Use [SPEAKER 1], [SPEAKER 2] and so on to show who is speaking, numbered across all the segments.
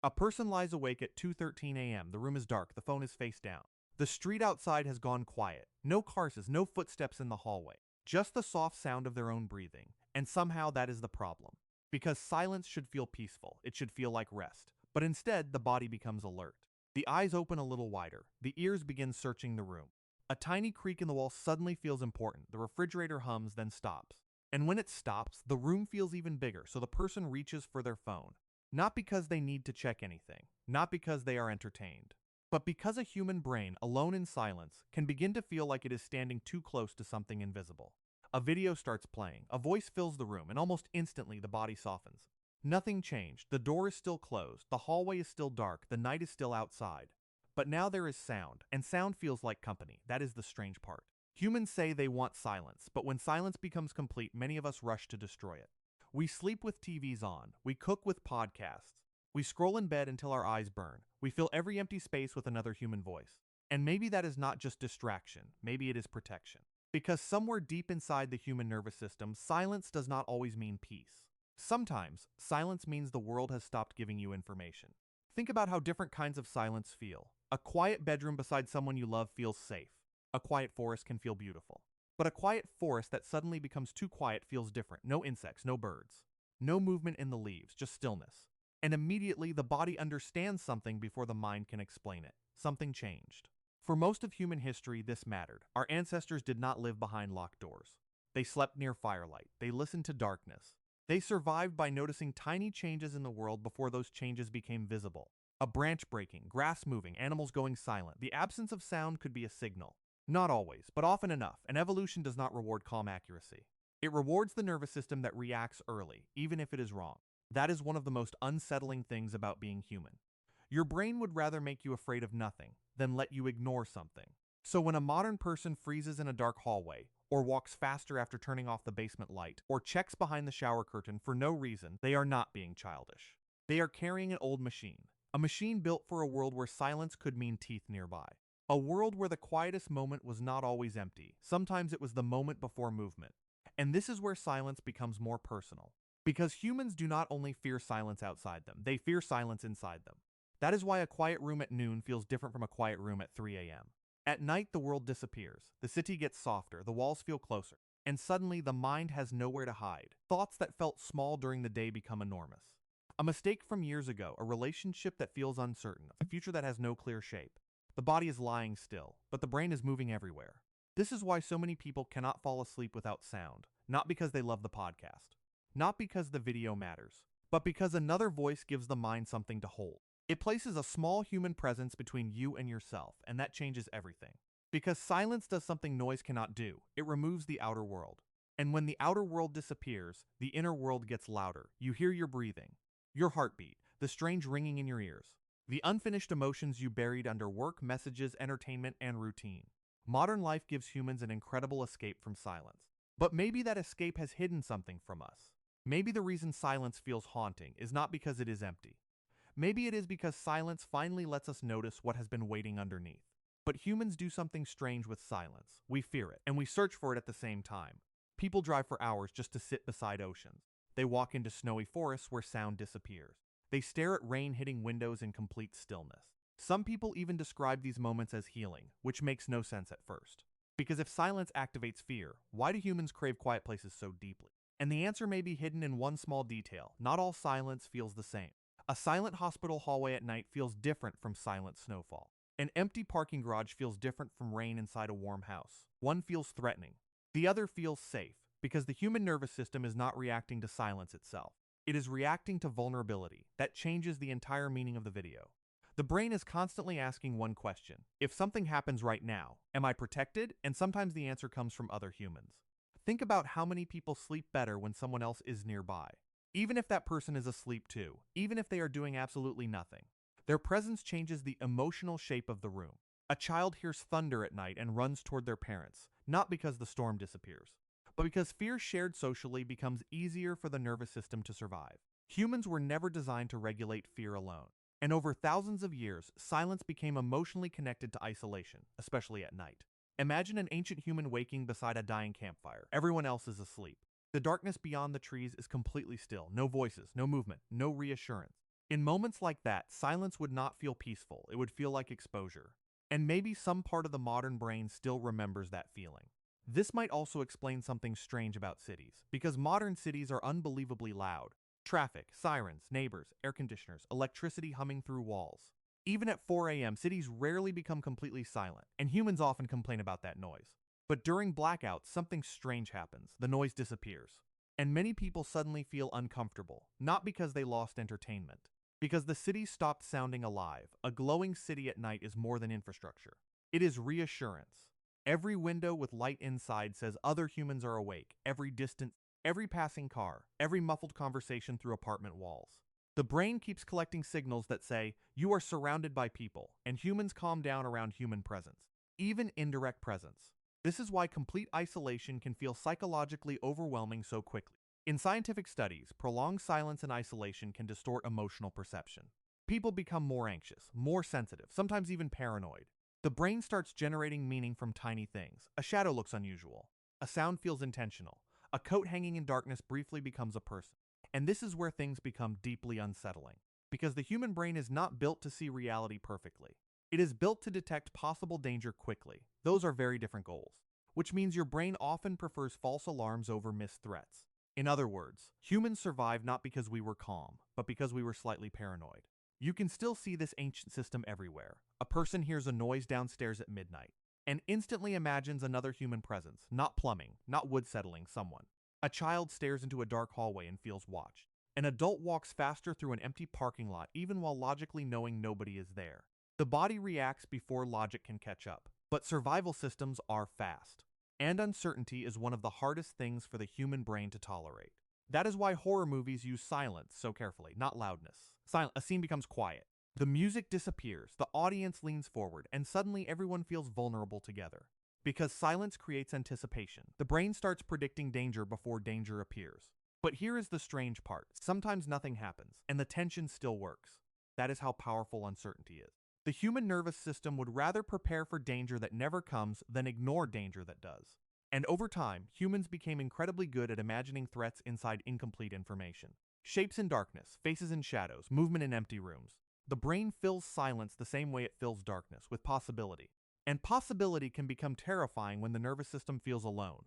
[SPEAKER 1] A person lies awake at 2:13 a.m. The room is dark, the phone is face down. The street outside has gone quiet. No cars, no footsteps in the hallway. Just the soft sound of their own breathing. And somehow that is the problem. Because silence should feel peaceful. It should feel like rest. But instead, the body becomes alert. The eyes open a little wider. The ears begin searching the room. A tiny creak in the wall suddenly feels important. The refrigerator hums, then stops. And when it stops, the room feels even bigger, so the person reaches for their phone. Not because they need to check anything, not because they are entertained, but because a human brain, alone in silence, can begin to feel like it is standing too close to something invisible. A video starts playing, a voice fills the room, and almost instantly the body softens. Nothing changed. The door is still closed, the hallway is still dark, the night is still outside. But now there is sound, and sound feels like company. That is the strange part. Humans say they want silence, but when silence becomes complete, many of us rush to destroy it. We sleep with TVs on, we cook with podcasts, we scroll in bed until our eyes burn, we fill every empty space with another human voice. And maybe that is not just distraction, maybe it is protection. Because somewhere deep inside the human nervous system, silence does not always mean peace. Sometimes, silence means the world has stopped giving you information. Think about how different kinds of silence feel. A quiet bedroom beside someone you love feels safe. A quiet forest can feel beautiful. But a quiet forest that suddenly becomes too quiet feels different. No insects, no birds. No movement in the leaves, just stillness. And immediately the body understands something before the mind can explain it. Something changed. For most of human history, this mattered. Our ancestors did not live behind locked doors. They slept near firelight. They listened to darkness. They survived by noticing tiny changes in the world before those changes became visible. A branch breaking, grass moving, animals going silent. The absence of sound could be a signal. Not always, but often enough, and evolution does not reward calm accuracy. It rewards the nervous system that reacts early, even if it is wrong. That is one of the most unsettling things about being human. Your brain would rather make you afraid of nothing than let you ignore something. So when a modern person freezes in a dark hallway, or walks faster after turning off the basement light, or checks behind the shower curtain for no reason, they are not being childish. They are carrying an old machine. A machine built for a world where silence could mean teeth nearby. A world where the quietest moment was not always empty. Sometimes it was the moment before movement. And this is where silence becomes more personal. Because humans do not only fear silence outside them, they fear silence inside them. That is why a quiet room at noon feels different from a quiet room at 3 a.m. At night, the world disappears. The city gets softer, the walls feel closer. And suddenly, the mind has nowhere to hide. Thoughts that felt small during the day become enormous. A mistake from years ago, a relationship that feels uncertain, a future that has no clear shape. The body is lying still, but the brain is moving everywhere. This is why so many people cannot fall asleep without sound, not because they love the podcast, not because the video matters, but because another voice gives the mind something to hold. It places a small human presence between you and yourself, and that changes everything. Because silence does something noise cannot do. It removes the outer world. And when the outer world disappears, the inner world gets louder. You hear your breathing, your heartbeat, the strange ringing in your ears. The unfinished emotions you buried under work, messages, entertainment, and routine. Modern life gives humans an incredible escape from silence. But maybe that escape has hidden something from us. Maybe the reason silence feels haunting is not because it is empty. Maybe it is because silence finally lets us notice what has been waiting underneath. But humans do something strange with silence. We fear it, and we search for it at the same time. People drive for hours just to sit beside oceans. They walk into snowy forests where sound disappears. They stare at rain hitting windows in complete stillness. Some people even describe these moments as healing, which makes no sense at first. Because if silence activates fear, why do humans crave quiet places so deeply? And the answer may be hidden in one small detail. Not all silence feels the same. A silent hospital hallway at night feels different from silent snowfall. An empty parking garage feels different from rain inside a warm house. One feels threatening. The other feels safe, because the human nervous system is not reacting to silence itself. It is reacting to vulnerability. That changes the entire meaning of the video. The brain is constantly asking one question. If something happens right now, am I protected? And sometimes the answer comes from other humans. Think about how many people sleep better when someone else is nearby. Even if that person is asleep too, even if they are doing absolutely nothing. Their presence changes the emotional shape of the room. A child hears thunder at night and runs toward their parents, not because the storm disappears, but because fear shared socially becomes easier for the nervous system to survive. Humans were never designed to regulate fear alone. And over thousands of years, silence became emotionally connected to isolation, especially at night. Imagine an ancient human waking beside a dying campfire. Everyone else is asleep. The darkness beyond the trees is completely still. No voices, no movement, no reassurance. In moments like that, silence would not feel peaceful, it would feel like exposure. And maybe some part of the modern brain still remembers that feeling. This might also explain something strange about cities, because modern cities are unbelievably loud. Traffic, sirens, neighbors, air conditioners, electricity humming through walls. Even at 4 a.m., cities rarely become completely silent, and humans often complain about that noise. But during blackouts, something strange happens. The noise disappears. And many people suddenly feel uncomfortable, not because they lost entertainment, because the city stopped sounding alive. A glowing city at night is more than infrastructure. It is reassurance. Every window with light inside says other humans are awake, every passing car, every muffled conversation through apartment walls. The brain keeps collecting signals that say, you are surrounded by people, and humans calm down around human presence, even indirect presence. This is why complete isolation can feel psychologically overwhelming so quickly. In scientific studies, prolonged silence and isolation can distort emotional perception. People become more anxious, more sensitive, sometimes even paranoid. The brain starts generating meaning from tiny things. A shadow looks unusual. A sound feels intentional. A coat hanging in darkness briefly becomes a person. And this is where things become deeply unsettling. Because the human brain is not built to see reality perfectly. It is built to detect possible danger quickly. Those are very different goals. Which means your brain often prefers false alarms over missed threats. In other words, humans survive not because we were calm, but because we were slightly paranoid. You can still see this ancient system everywhere. A person hears a noise downstairs at midnight and instantly imagines another human presence, not plumbing, not wood settling, someone. A child stares into a dark hallway and feels watched. An adult walks faster through an empty parking lot even while logically knowing nobody is there. The body reacts before logic can catch up. But survival systems are fast. And uncertainty is one of the hardest things for the human brain to tolerate. That is why horror movies use silence so carefully, not loudness. A scene becomes quiet. The music disappears, the audience leans forward, and suddenly everyone feels vulnerable together. Because silence creates anticipation. The brain starts predicting danger before danger appears. But here is the strange part. Sometimes nothing happens, and the tension still works. That is how powerful uncertainty is. The human nervous system would rather prepare for danger that never comes than ignore danger that does. And over time, humans became incredibly good at imagining threats inside incomplete information. Shapes in darkness, faces in shadows, movement in empty rooms. The brain fills silence the same way it fills darkness, with possibility. And possibility can become terrifying when the nervous system feels alone,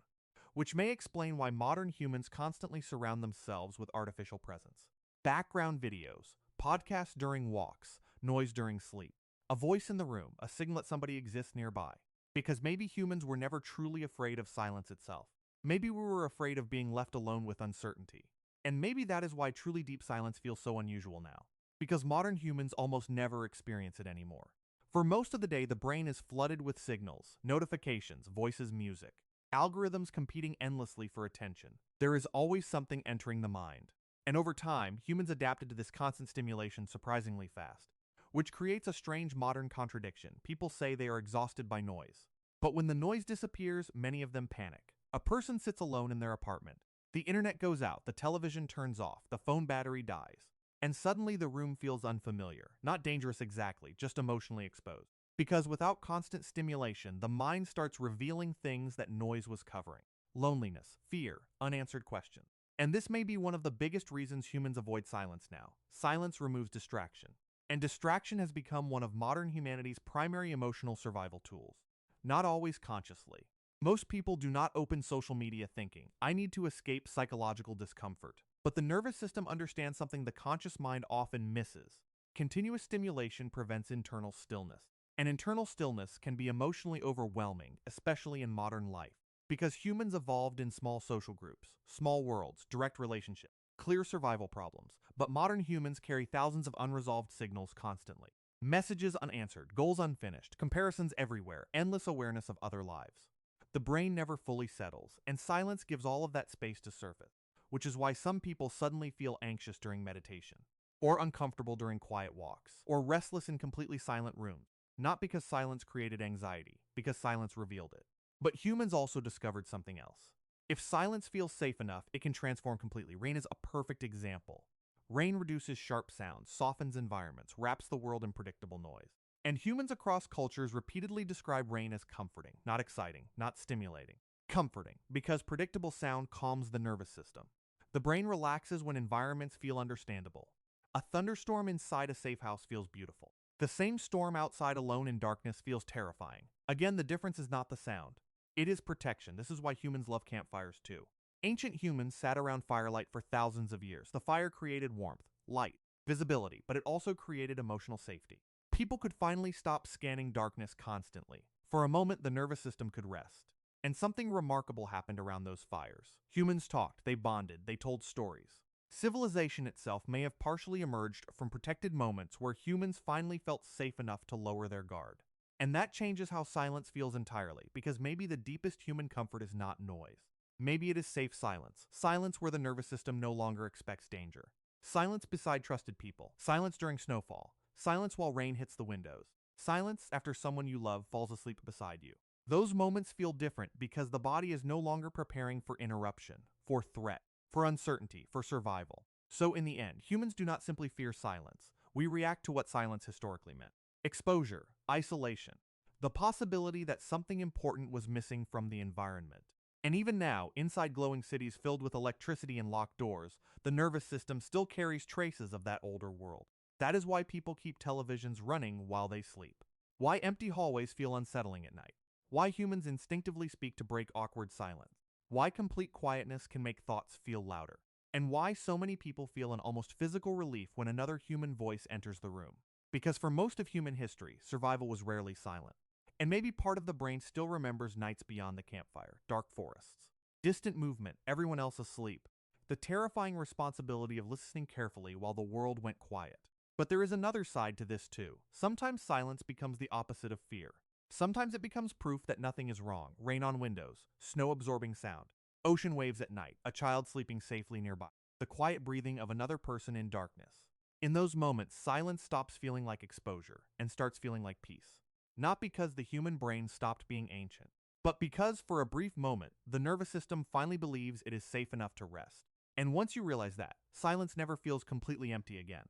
[SPEAKER 1] which may explain why modern humans constantly surround themselves with artificial presence. Background videos, podcasts during walks, noise during sleep. A voice in the room, a signal that somebody exists nearby. Because maybe humans were never truly afraid of silence itself. Maybe we were afraid of being left alone with uncertainty. And maybe that is why truly deep silence feels so unusual now. Because modern humans almost never experience it anymore. For most of the day, the brain is flooded with signals, notifications, voices, music, algorithms competing endlessly for attention. There is always something entering the mind. And over time, humans adapted to this constant stimulation surprisingly fast, which creates a strange modern contradiction. People say they are exhausted by noise. But when the noise disappears, many of them panic. A person sits alone in their apartment. The internet goes out, the television turns off, the phone battery dies. And suddenly the room feels unfamiliar. Not dangerous exactly, just emotionally exposed. Because without constant stimulation, the mind starts revealing things that noise was covering. Loneliness, fear, unanswered questions. And this may be one of the biggest reasons humans avoid silence now. Silence removes distraction. And distraction has become one of modern humanity's primary emotional survival tools. Not always consciously. Most people do not open social media thinking, I need to escape psychological discomfort. But the nervous system understands something the conscious mind often misses. Continuous stimulation prevents internal stillness. And internal stillness can be emotionally overwhelming, especially in modern life. Because humans evolved in small social groups, small worlds, direct relationships, clear survival problems. But modern humans carry thousands of unresolved signals constantly. Messages unanswered, goals unfinished, comparisons everywhere, endless awareness of other lives. The brain never fully settles, and silence gives all of that space to surface, which is why some people suddenly feel anxious during meditation, or uncomfortable during quiet walks, or restless in completely silent rooms. Not because silence created anxiety, because silence revealed it. But humans also discovered something else. If silence feels safe enough, it can transform completely. Rain is a perfect example. Rain reduces sharp sounds, softens environments, wraps the world in predictable noise. And humans across cultures repeatedly describe rain as comforting, not exciting, not stimulating. Comforting, because predictable sound calms the nervous system. The brain relaxes when environments feel understandable. A thunderstorm inside a safe house feels beautiful. The same storm outside alone in darkness feels terrifying. Again, the difference is not the sound. It is protection. This is why humans love campfires too. Ancient humans sat around firelight for thousands of years. The fire created warmth, light, visibility, but it also created emotional safety. People could finally stop scanning darkness constantly. For a moment, the nervous system could rest. And something remarkable happened around those fires. Humans talked, they bonded, they told stories. Civilization itself may have partially emerged from protected moments where humans finally felt safe enough to lower their guard. And that changes how silence feels entirely, because maybe the deepest human comfort is not noise. Maybe it is safe silence. Silence where the nervous system no longer expects danger. Silence beside trusted people. Silence during snowfall. Silence while rain hits the windows. Silence after someone you love falls asleep beside you. Those moments feel different because the body is no longer preparing for interruption, for threat, for uncertainty, for survival. So in the end, humans do not simply fear silence. We react to what silence historically meant. Exposure, isolation, the possibility that something important was missing from the environment. And even now, inside glowing cities filled with electricity and locked doors, the nervous system still carries traces of that older world. That is why people keep televisions running while they sleep. Why empty hallways feel unsettling at night. Why humans instinctively speak to break awkward silence. Why complete quietness can make thoughts feel louder. And why so many people feel an almost physical relief when another human voice enters the room. Because for most of human history, survival was rarely silent. And maybe part of the brain still remembers nights beyond the campfire, dark forests, distant movement, everyone else asleep, the terrifying responsibility of listening carefully while the world went quiet. But there is another side to this too. Sometimes silence becomes the opposite of fear. Sometimes it becomes proof that nothing is wrong. Rain on windows, snow-absorbing sound, ocean waves at night, a child sleeping safely nearby, the quiet breathing of another person in darkness. In those moments, silence stops feeling like exposure and starts feeling like peace. Not because the human brain stopped being ancient, but because for a brief moment, the nervous system finally believes it is safe enough to rest. And once you realize that, silence never feels completely empty again.